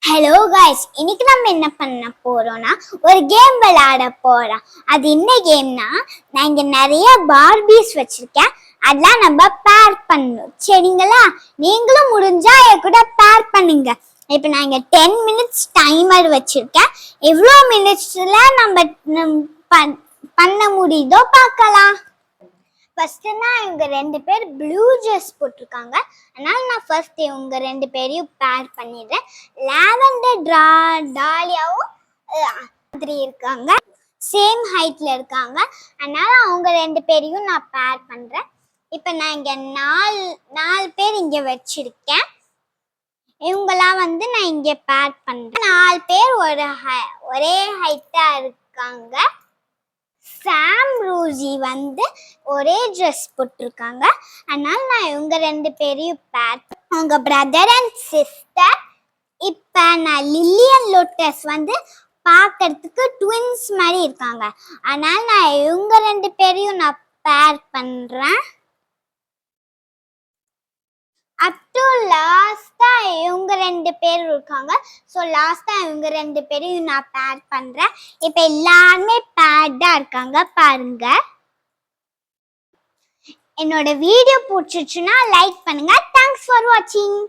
Hello guys, இன்னைக்கு நம்ம என்ன பண்ண போறோம்னா ஒரு கேம் விளையாட போறோம். அது என்ன கேம்னா, நான் இங்க நிறைய பார்பிஸ் வச்சிருக்கேன். அதெல்லாம் நம்ம பேர் பண்ணணும். சரிங்களா? நீங்களும் முடிஞ்சா என் கூட பேர் பண்ணுங்க. இப்போ நான் இங்க 10 மினிட்ஸ் டைமர் வச்சிருக்கேன். எவ்வளோ மினிட்ஸ்ல நம்ம பண்ண முடியுதோ பார்க்கலாம். ஃபர்ஸ்ட்னா இவங்க 2 பேர் ப்ளூ ட்ரெஸ் போட்டிருக்காங்க. அதனால நான் ஃபர்ஸ்ட் இவங்க 2 பேரையும் பேர் பண்ணிடுறேன். லாவெண்டர் டாலியாவும் மாதிரி இருக்காங்க, சேம் ஹைட்ல இருக்காங்க. அதனால அவங்க 2 பேரையும் நான் பேர் பண்றேன். இப்போ நான் இங்க நாலு பேர் இங்க வச்சிருக்கேன். இவங்கெல்லாம் நான் இங்க பேர் பண்றேன். 4 பேர் ஒரே ஹைட்டா இருக்காங்க. சாம் ரோசி ஒரே ட்ரெஸ் போட்டிருக்காங்க. அதனால நான் இவங்க 2 பேரையும் பேர், அவங்க பிரதர் அண்ட் சிஸ்டர். இப்போ நான் லில்லியன் லோட்டஸ் பார்க்கறதுக்கு ட்வின்ஸ் மாதிரி இருக்காங்க. அதனால நான் இவங்க 2 பேரையும் நான் பேர் பண்றேன். அப் டு லாஸ்டா இவங்க 2 பேர் இருக்காங்க. ஸோ லாஸ்டா இவங்க 2 பேரையும் நான் பேர் பண்றேன். இப்போ எல்லாருமே பேர்டா இருக்காங்க பாருங்க. என்னோட வீடியோ பிடிச்சிச்சுன்னா லைக் பண்ணுங்க. தேங்க்ஸ் ஃபார் வாட்சிங்.